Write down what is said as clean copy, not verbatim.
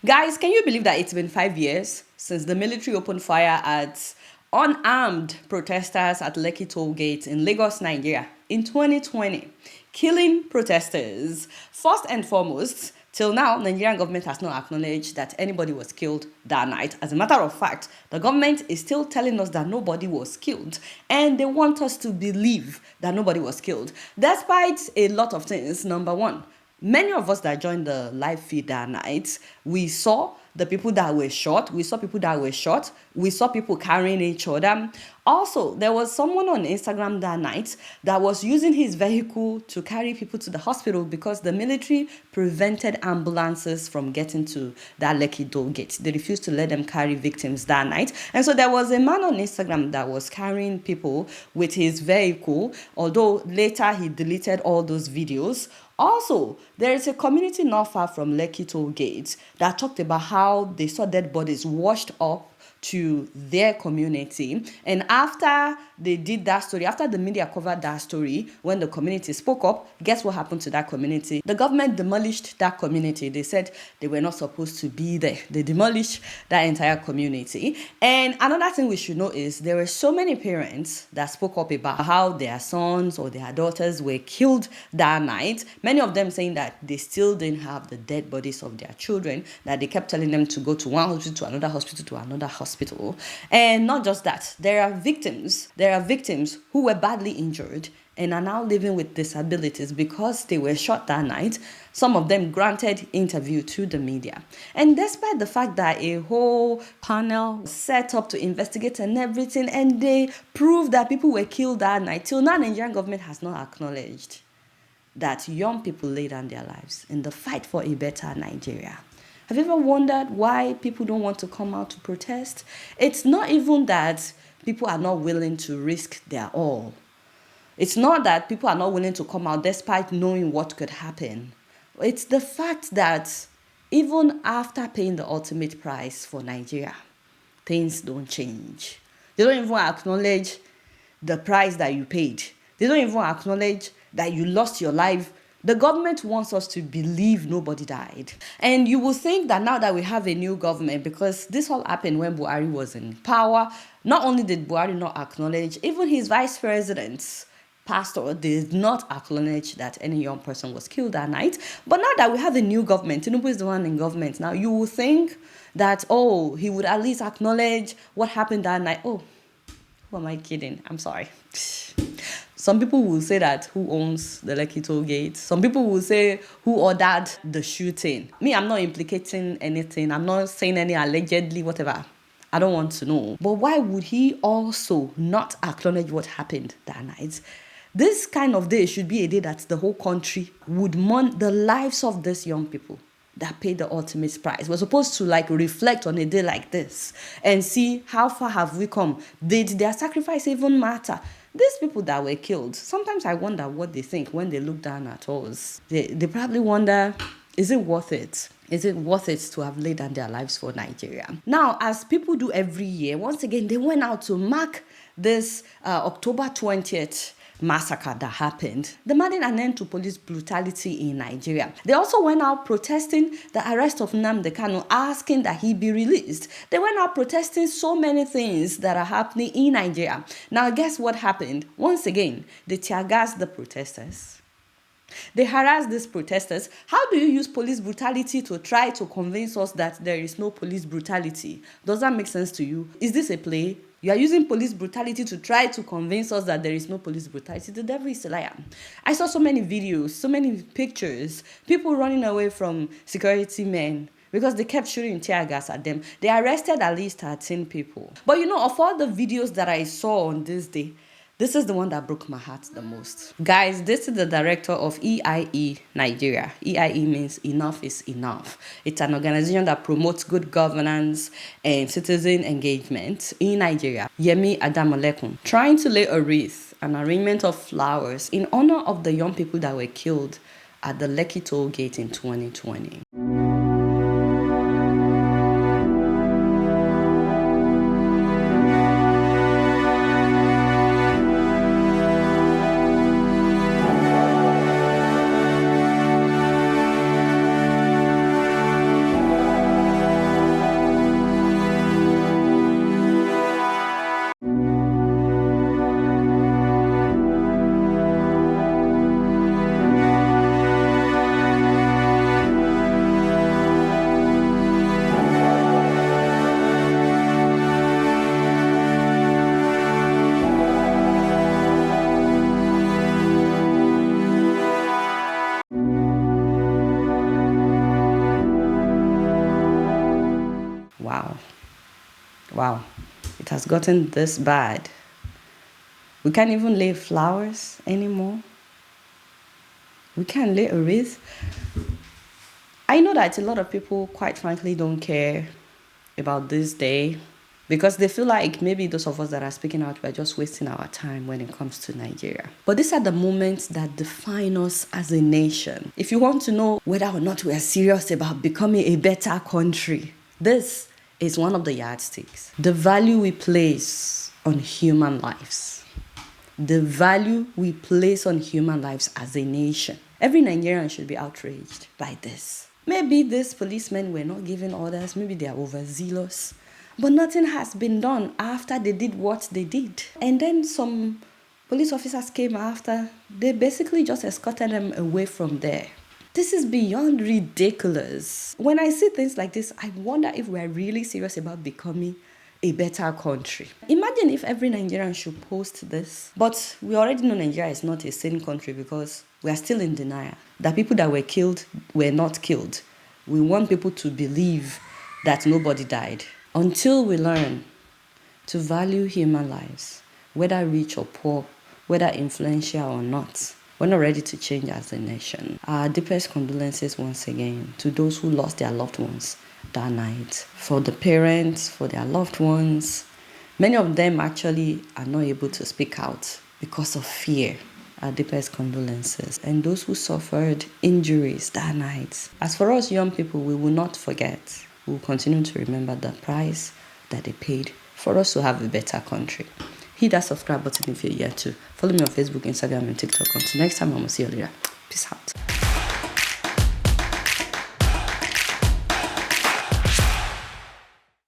Guys, can you believe that it's been 5 years since the military opened fire at unarmed protesters at Lekki tollgate in Lagos, Nigeria in 2020, killing protesters? First and foremost, till now, Nigerian government has not acknowledged that anybody was killed that night. As a matter of fact, the government is still telling us that nobody was killed, and they want us to believe that nobody was killed, despite a lot of things. Number one, many of us that joined the live feed that night, we saw the people that were shot. We saw people that were shot. We saw people carrying each other. Also, there was someone on Instagram that night that was using his vehicle to carry people to the hospital because the military prevented ambulances from getting to that Lekki toll gate. They refused to let them carry victims that night. And so there was a man on Instagram that was carrying people with his vehicle, although later he deleted all those videos. Also, there is a community not far from Lekki toll gate that talked about how they saw dead bodies washed up to their community. And after they did that story, after the media covered that story, when the community spoke up, guess what happened to that community? The government demolished that community. They said they were not supposed to be there. They demolished that entire community. And another thing we should know is there were so many parents that spoke up about how their sons or their daughters were killed that night. Many of them saying that they still didn't have the dead bodies of their children, that they kept telling them to go to one hospital, to another hospital, to another hospital. And not just that, there are victims who were badly injured and are now living with disabilities because they were shot that night. Some of them granted interview to the media. And despite the fact that a whole panel was set up to investigate and everything, and they proved that people were killed that night, till now Nigerian government has not acknowledged that young people laid down their lives in the fight for a better Nigeria. Have you ever wondered why people don't want to come out to protest? It's not even that people are not willing to risk their all. It's not that people are not willing to come out despite knowing what could happen. It's the fact that even after paying the ultimate price for Nigeria, things don't change. They don't even acknowledge the price that you paid. They don't even acknowledge that you lost your life. The government wants us to believe nobody died. And you will think that now that we have a new government, because this all happened when Buhari was in power, not only did Buhari not acknowledge, even his vice presidents, pastor, did not acknowledge that any young person was killed that night. But now that we have a new government, Tinubu is the one in government now, you will think that, oh, he would at least acknowledge what happened that night. Oh, who am I kidding? I'm sorry. Some people will say that who owns the Lekki toll gate. Some people will say who ordered the shooting. Me, I'm not implicating anything. I'm not saying any allegedly, whatever. I don't want to know. But why would he also not acknowledge what happened that night? This kind of day should be a day that the whole country would mourn the lives of these young people that paid the ultimate price. We're supposed to reflect on a day like this and see how far have we come. Did their sacrifice even matter? These people that were killed, sometimes I wonder what they think when they look down at us. They probably wonder, is it worth it? Is it worth it to have laid down their lives for Nigeria? Now, as people do every year, once again, they went out to mark this October 20th massacre that happened, demanding an end to police brutality in Nigeria. They also went out protesting the arrest of Nnamdi Kanu, asking that he be released. They went out protesting so many things that are happening in Nigeria. Now, guess what happened? Once again, they tear-gassed the protesters. They harassed these protesters. How do you use police brutality to try to convince us that there is no police brutality? Does that make sense to you? Is this a play? You are using police brutality to try to convince us that there is no police brutality. The devil is a liar. I saw so many videos, so many pictures, people running away from security men because they kept shooting tear gas at them. They arrested at least 13 people. But of all the videos that I saw on this day, this is the one that broke my heart the most. Guys, this is the director of EIE Nigeria. EIE means enough is enough. It's an organization that promotes good governance and citizen engagement in Nigeria. Yemi Adamolekun, trying to lay a wreath, an arrangement of flowers in honor of the young people that were killed at the Lekki toll gate in 2020. Wow. Wow. It has gotten this bad. We can't even lay flowers anymore. We can't lay a wreath. I know that a lot of people, quite frankly, don't care about this day because they feel like maybe those of us that are speaking out, we're just wasting our time when it comes to Nigeria. But these are the moments that define us as a nation. If you want to know whether or not we are serious about becoming a better country, this is one of the yardsticks. The value we place on human lives. The value we place on human lives as a nation. Every Nigerian should be outraged by this. Maybe these policemen were not giving orders, maybe they are overzealous, but nothing has been done after they did what they did. And then some police officers came after, they basically just escorted them away from there. This is beyond ridiculous. When I see things like this, I wonder if we're really serious about becoming a better country. Imagine if every Nigerian should post this. But we already know Nigeria is not a sane country because we are still in denial. The people that were killed were not killed. We want people to believe that nobody died. Until we learn to value human lives, whether rich or poor, whether influential or not, we're not ready to change as a nation. Our deepest condolences once again to those who lost their loved ones that night. For the parents, for their loved ones. Many of them actually are not able to speak out because of fear. Our deepest condolences. And those who suffered injuries that night. As for us young people, we will not forget. We will continue to remember the price that they paid for us to have a better country. Hit that subscribe button if you're here too. Follow me on Facebook, Instagram, and TikTok. Until next time, I will see you later. Peace out.